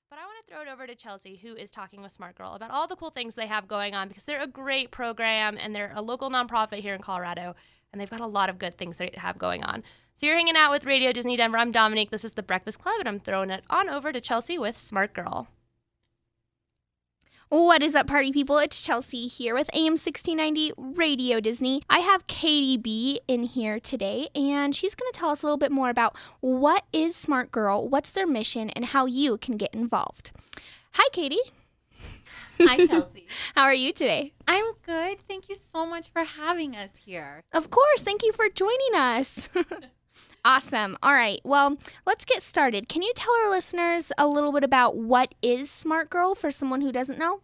But I want to throw it over to Chelsea, who is talking with Smart Girl about all the cool things they have going on because they're a great program and they're a local nonprofit here in Colorado and they've got a lot of good things they have going on. So you're hanging out with Radio Disney Denver. I'm Dominique. This is The Breakfast Club and I'm throwing it on over to Chelsea with Smart Girl. What is up, party people? It's Chelsea here with AM 1690 Radio Disney. I have Katie B in here today, and she's going to tell us a little bit more about what is Smart Girl, what's their mission, and how you can get involved. Hi, Katie. Hi, Chelsea. How are you today? I'm good. Thank you so much for having us here. Of course. Thank you for joining us. Awesome. All right. Well, let's get started. Can you tell our listeners a little bit about what is Smart Girl for someone who doesn't know?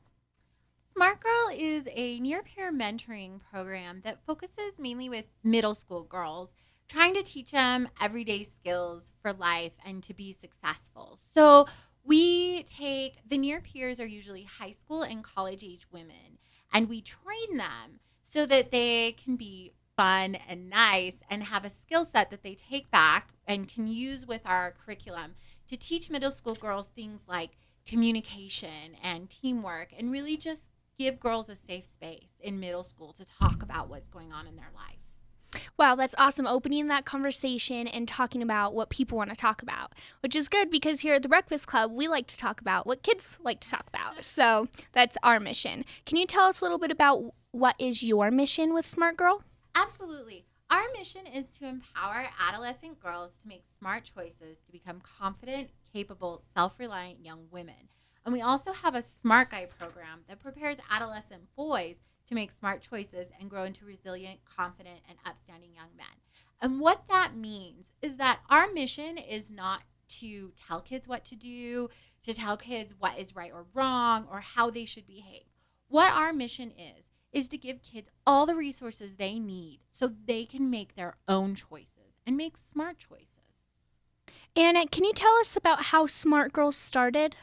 Smart Girl is a near-peer mentoring program that focuses mainly with middle school girls, trying to teach them everyday skills for life and to be successful. So we take, the near peers are usually high school and college age women, and we train them so that they can be fun and nice and have a skill set that they take back and can use with our curriculum to teach middle school girls things like communication and teamwork, and really just give girls a safe space in middle school to talk about what's going on in their life. Wow, that's awesome. Opening that conversation and talking about what people want to talk about, which is good because here at the Breakfast Club, we like to talk about what kids like to talk about. So that's our mission. Can you tell us a little bit about what is your mission with Smart Girl? Absolutely. Our mission is to empower adolescent girls to make smart choices to become confident, capable, self-reliant young women. And we also have a Smart Guy program that prepares adolescent boys to make smart choices and grow into resilient, confident, and upstanding young men. And what that means is that our mission is not to tell kids what to do, to tell kids what is right or wrong, or how they should behave. What our mission is to give kids all the resources they need so they can make their own choices and make smart choices. And can you tell us about how Smart Girl started?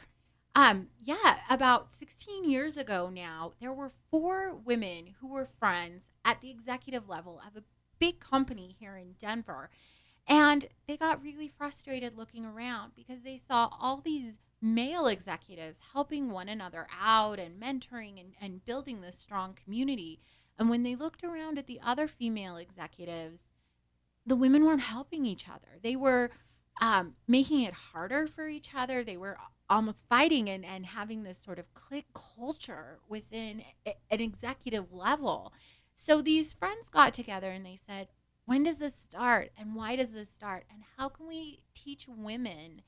Yeah, about 16 years ago now, there were 4 women who were friends at the executive level of a big company here in Denver. And they got really frustrated looking around because they saw all these male executives helping one another out and mentoring and building this strong community. And when they looked around at the other female executives, the women weren't helping each other. They were making it harder for each other. They were almost fighting and having this sort of clique culture within an executive level. So these friends got together and they said, when does this start and why does this start? And how can we teach women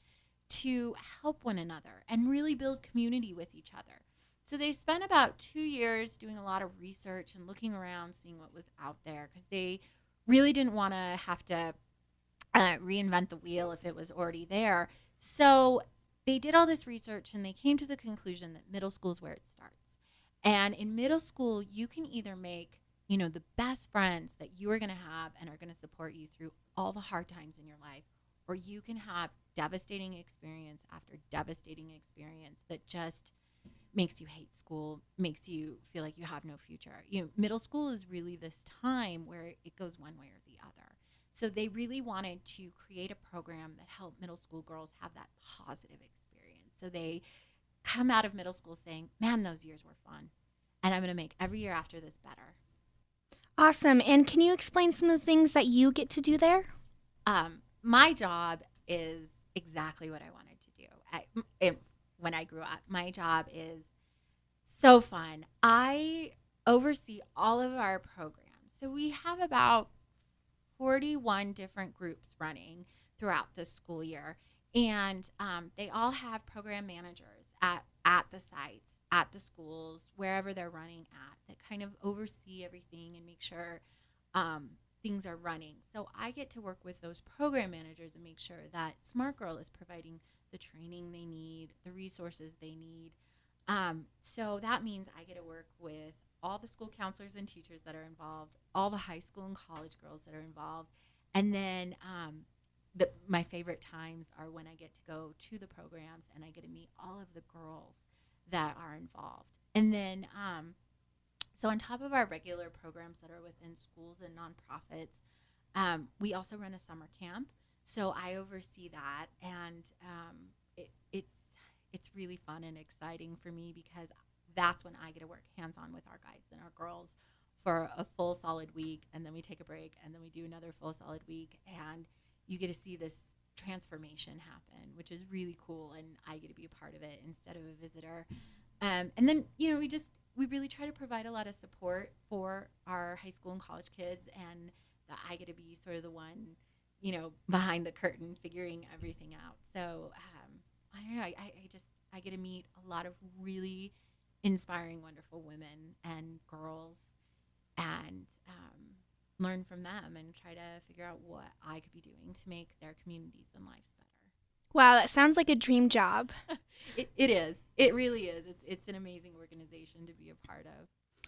to help one another and really build community with each other? So they spent about 2 years doing a lot of research and looking around, seeing what was out there, because they really didn't want to have to reinvent the wheel if it was already there. So they did all this research and they came to the conclusion that middle school is where it starts. And in middle school, you can either make, the best friends that you are going to have and are going to support you through all the hard times in your life, or you can have devastating experience after devastating experience that just makes you hate school, makes you feel like you have no future. Middle school is really this time where it goes one way or the other. So they really wanted to create a program that helped middle school girls have that positive experience. So they come out of middle school saying, man, those years were fun. And I'm going to make every year after this better. Awesome. And can you explain some of the things that you get to do there? My job is exactly what I wanted to do. When I grew up, my job is so fun. I oversee all of our programs. So we have about 41 different groups running throughout the school year. And they all have program managers at the sites, at the schools, wherever they're running at, that kind of oversee everything and make sure things are running. So I get to work with those program managers and make sure that Smart Girl is providing the training they need, the resources they need. So that means I get to work with all the school counselors and teachers that are involved, all the high school and college girls that are involved. And then my favorite times are when I get to go to the programs and I get to meet all of the girls that are involved. And then, so on top of our regular programs that are within schools and nonprofits, we also run a summer camp. So I oversee that, and it's really fun and exciting for me because that's when I get to work hands-on with our guides and our girls for a full solid week, and then we take a break, and then we do another full solid week, and you get to see this transformation happen, which is really cool, and I get to be a part of it instead of a visitor. And then, we really try to provide a lot of support for our high school and college kids, and that I get to be sort of the one, behind the curtain figuring everything out. So I don't know, I get to meet a lot of really inspiring, wonderful women and girls, and learn from them and try to figure out what I could be doing to make their communities and lives better. Wow, that sounds like a dream job. It is. It really is. It's an amazing organization to be a part of.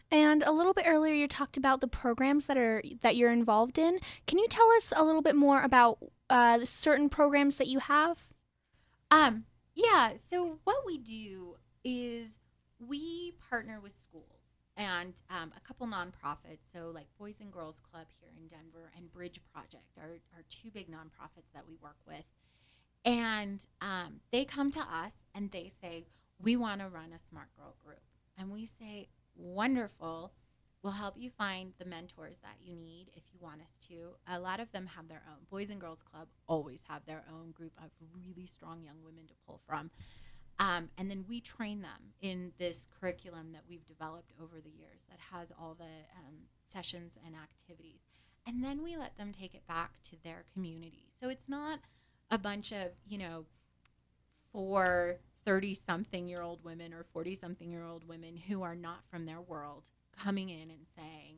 And a little bit earlier, you talked about the programs that you're involved in. Can you tell us a little bit more about the certain programs that you have? Yeah. So what we do is we partner with schools and a couple nonprofits. So like Boys and Girls Club here in Denver and Bridge Project are two big nonprofits that we work with. And they come to us and they say, we want to run a Smart Girl group. And we say, wonderful. We'll help you find the mentors that you need if you want us to. A lot of them have their own. Boys and Girls Club always have their own group of really strong young women to pull from. And then we train them in this curriculum that we've developed over the years that has all the sessions and activities. And then we let them take it back to their community. So it's not a bunch of, 30-something-year-old women or 40-something-year-old women who are not from their world coming in and saying,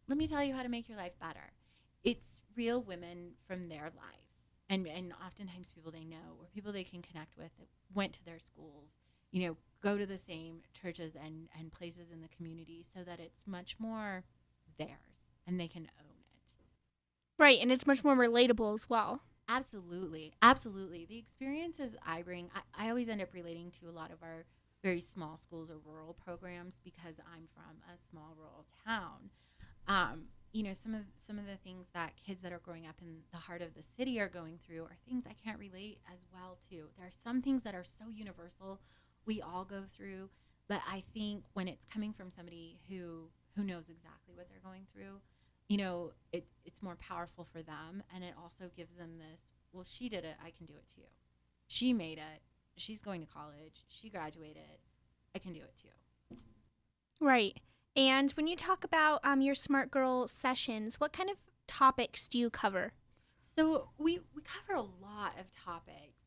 let me tell you how to make your life better. It's real women from their lives. And oftentimes people they know or people they can connect with that went to their schools, go to the same churches and places in the community so that it's much more theirs and they can own it. Right, and it's much more relatable as well. Absolutely. Absolutely. The experiences I bring, I always end up relating to a lot of our very small schools or rural programs because I'm from a small rural town. Some of the things that kids that are growing up in the heart of the city are going through are things I can't relate as well to. There are some things that are so universal we all go through, but I think when it's coming from somebody who knows exactly what they're going through, it's more powerful for them, and it also gives them this, well, she did it, I can do it too. She made it, she's going to college, she graduated, I can do it too. Right. And when you talk about your Smart Girl sessions, what kind of topics do you cover? So we cover a lot of topics.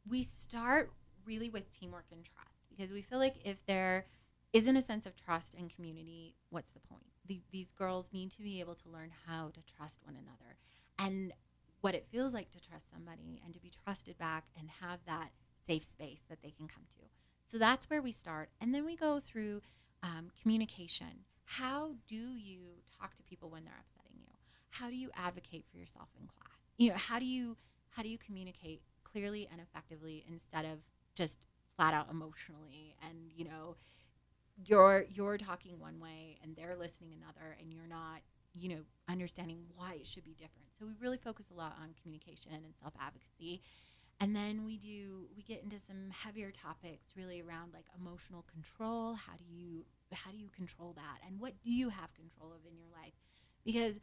We start really with teamwork and trust because we feel like if there isn't a sense of trust and community, what's the point? These girls need to be able to learn how to trust one another and what it feels like to trust somebody and to be trusted back and have that safe space that they can come to. So that's where we start. And then we go through communication. How do you talk to people when they're upsetting you? How do you advocate for yourself in class? How do you communicate clearly and effectively instead of just flat out emotionally and, you're talking one way and they're listening another and you're not, understanding why it should be different. So we really focus a lot on communication and self-advocacy. And then we get into some heavier topics really around like emotional control. How do you control that? And what do you have control of in your life? Because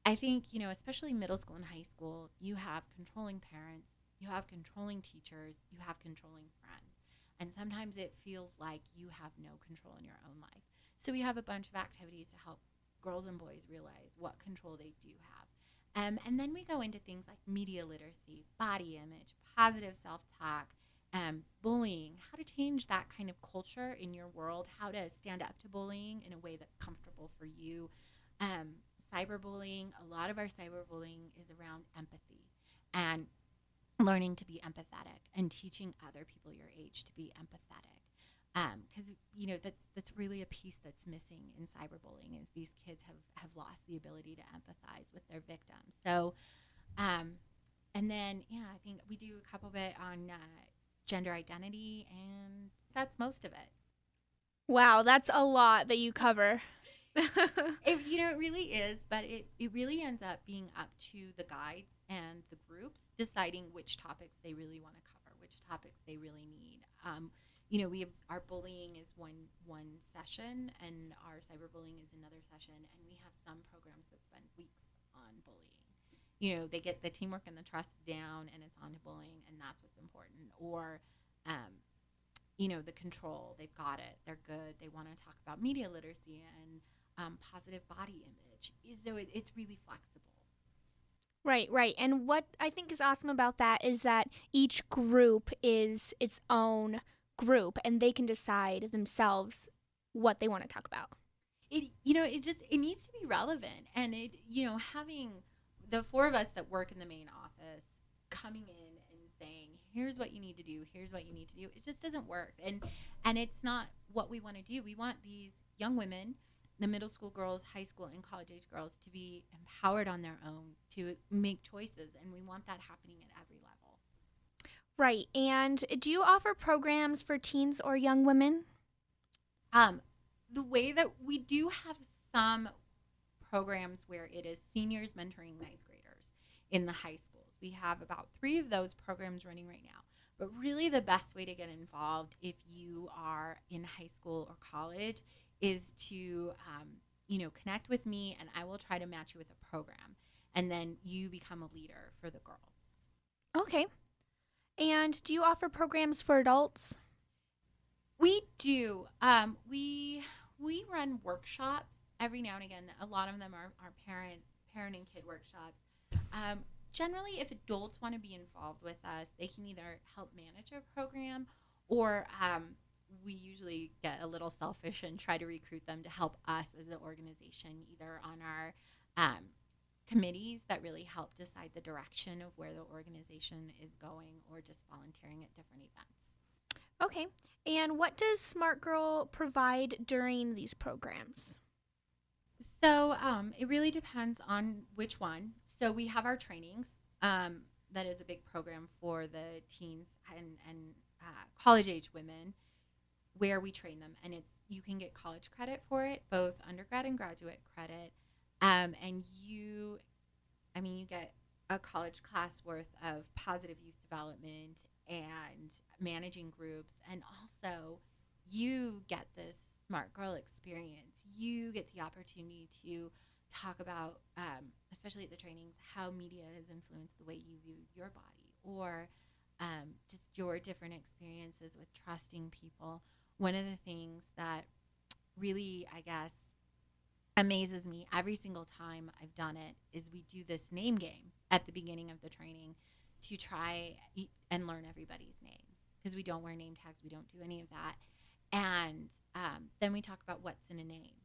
I think, especially middle school and high school, you have controlling parents, you have controlling teachers, you have controlling friends. And sometimes it feels like you have no control in your own life. So we have a bunch of activities to help girls and boys realize what control they do have. And then we go into things like media literacy, body image, positive self-talk, bullying, how to change that kind of culture in your world, how to stand up to bullying in a way that's comfortable for you. Cyberbullying, a lot of our cyberbullying is around empathy and learning to be empathetic and teaching other people your age to be empathetic. Because, that's really a piece that's missing in cyberbullying is these kids have lost the ability to empathize with their victims. So, and then, I think we do a couple bit on gender identity, and that's most of it. Wow, that's a lot that you cover. It really is, but it really ends up being up to the guides and the groups deciding which topics they really want to cover, which which topics they really need. We have our bullying is one session, and our cyberbullying is another session, and we have some programs that spend weeks on bullying. They get the teamwork and the trust down, and it's on to bullying, and that's what's important. Or, the control, they've got it, they're good. They want to talk about media literacy and positive body image. So it's really flexible. Right. And what I think is awesome about that is that each group is its own group, and they can decide themselves what they want to talk about. It needs to be relevant, and having the four of us that work in the main office coming in and saying, here's what you need to do, here's what you need to do, it just doesn't work, and it's not what we want to do. We want these young women, the middle school girls, high school and college age girls, to be empowered on their own, to make choices, and we want that happening at every level. Right. And do you offer programs for teens or young women? The way that we do have some programs where it is seniors mentoring ninth graders in the high schools. We have about 3 of those programs running right now. But really the best way to get involved if you are in high school or college is to, connect with me, and I will try to match you with a program. And then you become a leader for the girls. Okay. And do you offer programs for adults? We do. We run workshops every now and again. A lot of them are parent and kid workshops. Generally, if adults want to be involved with us, they can either help manage our program, or we usually get a little selfish and try to recruit them to help us as an organization, either on our committees that really help decide the direction of where the organization is going, or just volunteering at different events. Okay. And what does Smart Girl provide during these programs? So it really depends on which one. So we have our trainings. That is a big program for the teens and college age women, where we train them, and you can get college credit for it, both undergrad and graduate credit. And you get a college class worth of positive youth development and managing groups, and also you get this Smart Girl experience. You get the opportunity to talk about, especially at the trainings, how media has influenced the way you view your body, or just your different experiences with trusting people. One of the things that really, I guess, amazes me every single time I've done it is we do this name game at the beginning of the training to try and learn everybody's names, because we don't wear name tags, we don't do any of that. And then we talk about what's in a name,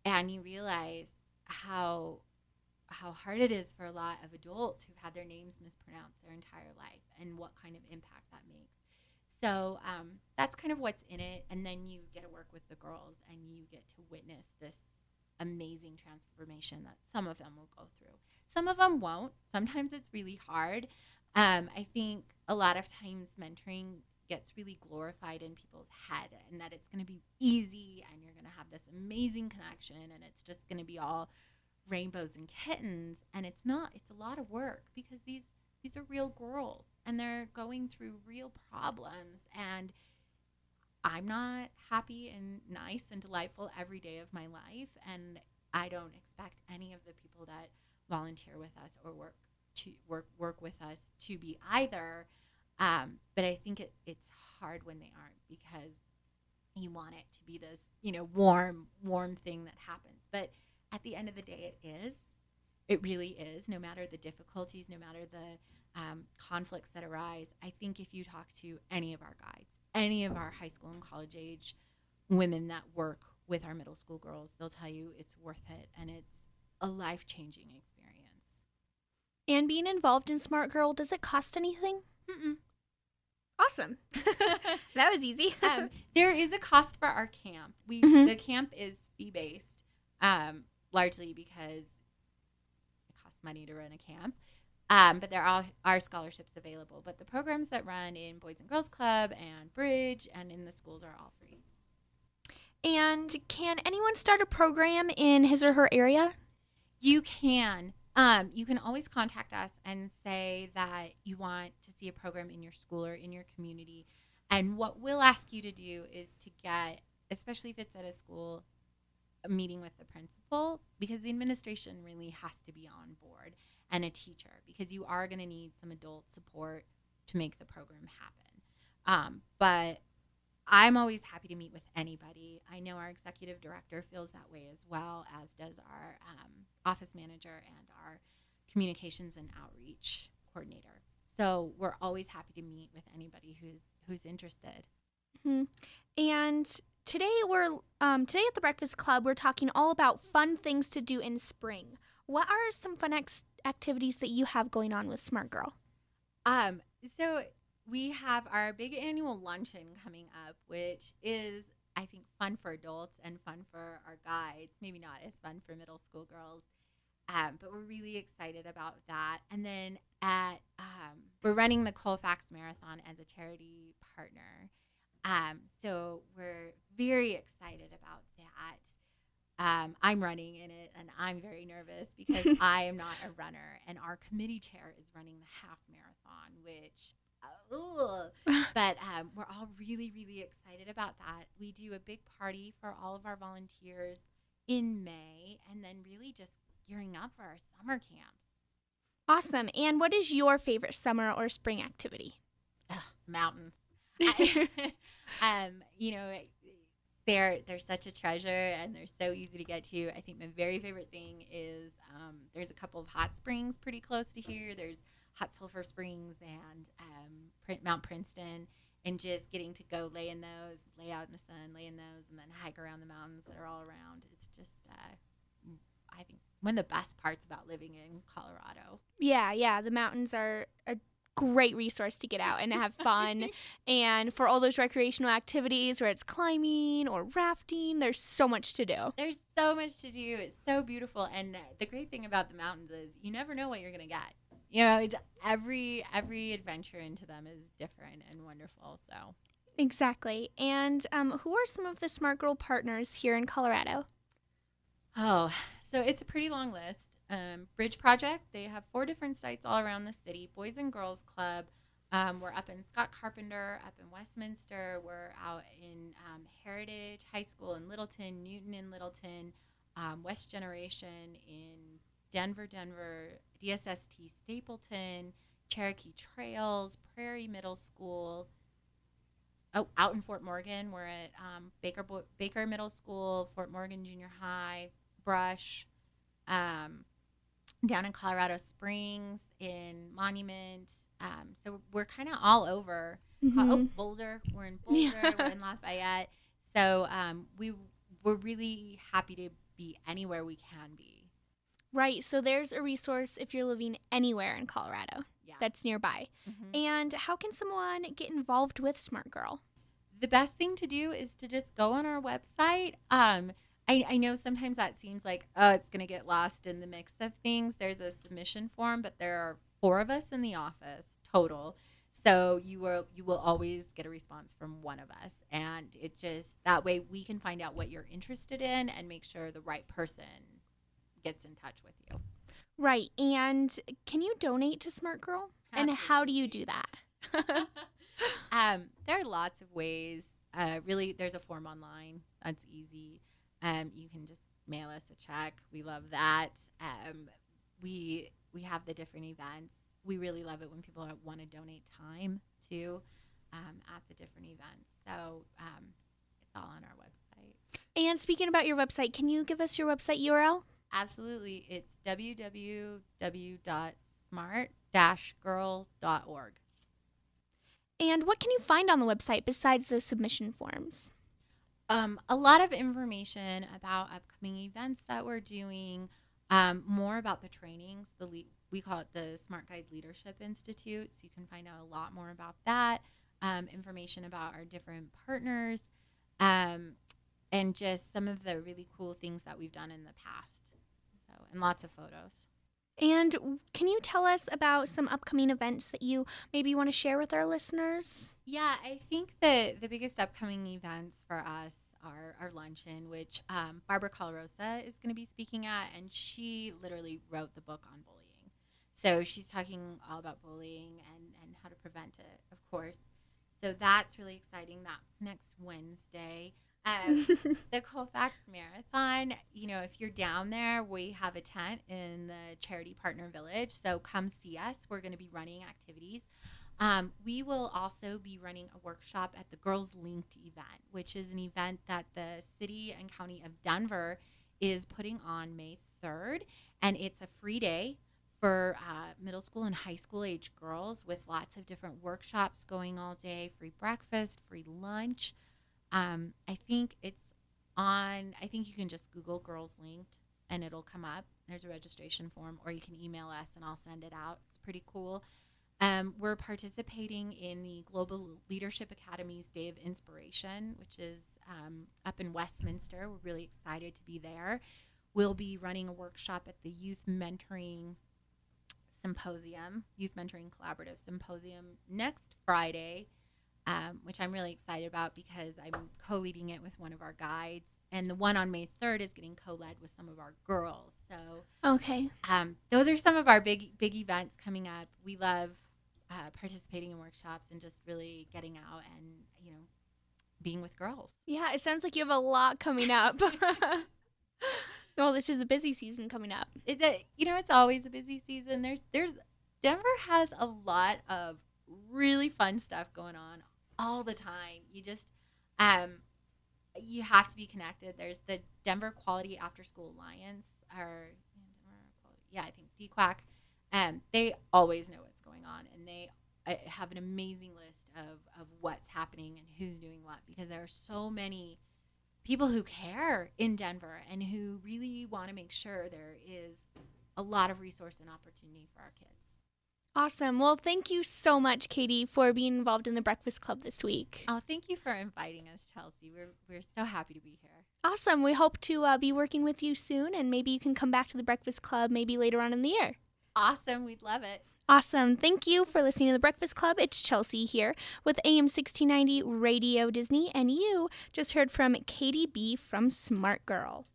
and you realize how hard it is for a lot of adults who've had their names mispronounced their entire life, and what kind of impact that makes. So that's kind of what's in it, and then you get to work with the girls, and you get to witness this amazing transformation that some of them will go through. Some of them won't. Sometimes it's really hard. I think a lot of times mentoring gets really glorified in people's head, and that it's going to be easy, and you're going to have this amazing connection, and it's just going to be all rainbows and kittens. And it's not. It's a lot of work, because these are real girls, and they're going through real problems, and I'm not happy and nice and delightful every day of my life, and I don't expect any of the people that volunteer with us or work with us to be either. But I think it's hard when they aren't, because you want it to be this, warm thing that happens. But at the end of the day, it is. It really is. No matter the difficulties, no matter the conflicts that arise, I think if you talk to any of our guides, any of our high school and college age women that work with our middle school girls, they'll tell you it's worth it, and it's a life-changing experience. And being involved in Smart Girl, does it cost anything? Mm-mm. Awesome. That was easy. There is a cost for our camp. The camp is fee-based, largely because it costs money to run a camp. But there are scholarships available. But the programs that run in Boys and Girls Club and Bridge and in the schools are all free. And can anyone start a program in his or her area? You can. You can always contact us and say that you want to see a program in your school or in your community. And what we'll ask you to do is to get, especially if it's at a school, a meeting with the principal, because the administration really has to be on board, and a teacher, because you are going to need some adult support to make the program happen. But I'm always happy to meet with anybody. I know our executive director feels that way as well, as does our office manager and our communications and outreach coordinator. So we're always happy to meet with anybody who's interested. Mm-hmm. And today today at the Breakfast Club, we're talking all about fun things to do in spring. What are some fun activities that you have going on with Smart Girl? So we have our big annual luncheon coming up, which is, I think, fun for adults and fun for our guides. Maybe not as fun for middle school girls, but we're really excited about that. And then we're running the Colfax Marathon as a charity partner. So we're very excited about that. I'm running in it, and I'm very nervous because I am not a runner, and our committee chair is running the half marathon, which, but we're all really, really excited about that. We do a big party for all of our volunteers in May, and then really just gearing up for our summer camps. Awesome. And what is your favorite summer or spring activity? Mountains. They're such a treasure, and they're so easy to get to. I think my very favorite thing is there's a couple of hot springs pretty close to here. There's Hot Sulphur Springs and Mount Princeton, and just getting to go lay in those, lay out in the sun, lay in those, and then hike around the mountains that are all around. It's just, I think, one of the best parts about living in Colorado. Yeah. The mountains are a great resource to get out and have fun. And for all those recreational activities where it's climbing or rafting, there's so much to do. There's so much to do. It's so beautiful. And the great thing about the mountains is you never know what you're going to get. You know, every adventure into them is different and wonderful. So exactly. And who are some of the Smart Girl partners here in Colorado? Oh, so it's a pretty long list. Bridge Project, they have 4 different sites all around the city. Boys and Girls Club, we're up in Scott Carpenter, up in Westminster. We're out in Heritage High School in Littleton, Newton in Littleton, West Generation in Denver, DSST Stapleton, Cherokee Trails, Prairie Middle School. Oh, out in Fort Morgan, we're at Baker Middle School, Fort Morgan Junior High, Brush. Down in Colorado Springs, in Monument. So we're kind of all over. Mm-hmm. Boulder. We're in Boulder. Yeah. We're in Lafayette. So we're really happy to be anywhere we can be. Right. So there's a resource if you're living anywhere in Colorado that's nearby. Mm-hmm. And how can someone get involved with Smart Girl? The best thing to do is to just go on our website. I know sometimes that seems like, it's going to get lost in the mix of things. There's a submission form, but there are 4 of us in the office total. So you will always get a response from one of us. And it just, that way we can find out what you're interested in and make sure the right person gets in touch with you. Right. And can you donate to Smart Girl? Absolutely. And how do you do that? There are lots of ways. Really, there's a form online. That's easy. You can just mail us a check. We love that. We have the different events. We really love it when people want to donate time too at the different events. So it's all on our website. And speaking about your website, can you give us your website URL? Absolutely. It's www.smart-girl.org. And what can you find on the website besides those submission forms? A lot of information about upcoming events that we're doing, more about the trainings. We call it the Smart Guide Leadership Institute, so you can find out a lot more about that, information about our different partners, and just some of the really cool things that we've done in the past. So, and lots of photos. And can you tell us about some upcoming events that you maybe want to share with our listeners? Yeah, I think the biggest upcoming events for us our luncheon, which Barbara Colarosa is going to be speaking at, and she literally wrote the book on bullying. So she's talking all about bullying and how to prevent it, of course. So that's really exciting. That's next Wednesday. The Colfax Marathon, if you're down there, we have a tent in the Charity Partner Village. So come see us. We're going to be running activities. We will also be running a workshop at the Girls Linked event, which is an event that the city and county of Denver is putting on May 3rd. And it's a free day for middle school and high school age girls with lots of different workshops going all day, free breakfast, free lunch. I think you can just Google Girls Linked and it'll come up. There's a registration form, or you can email us and I'll send it out. It's pretty cool. We're participating in the Global Leadership Academy's Day of Inspiration, which is up in Westminster. We're really excited to be there. We'll be running a workshop at the Youth Mentoring Collaborative Symposium next Friday, which I'm really excited about because I'm co-leading it with one of our guides. And the one on May 3rd is getting co-led with some of our girls. So Okay. Those are some of our big events coming up. We love participating in workshops and just really getting out and, being with girls. Yeah, it sounds like you have a lot coming up. Well, this is the busy season coming up. It's always a busy season. Denver has a lot of really fun stuff going on all the time. You just you have to be connected. There's the Denver Quality After School Alliance, I think DQAC. They always know what's going on, and they have an amazing list of what's happening and who's doing what, because there are so many people who care in Denver and who really want to make sure there is a lot of resource and opportunity for our kids. Awesome. Well, thank you so much, Katie, for being involved in the Breakfast Club this week. Oh, thank you for inviting us, Chelsea. We're so happy to be here. Awesome. We hope to be working with you soon, and maybe you can come back to the Breakfast Club maybe later on in the year. Awesome. We'd love it. Awesome. Thank you for listening to the Breakfast Club. It's Chelsea here with AM 1690 Radio Disney, and you just heard from Katie B. from Smart Girl.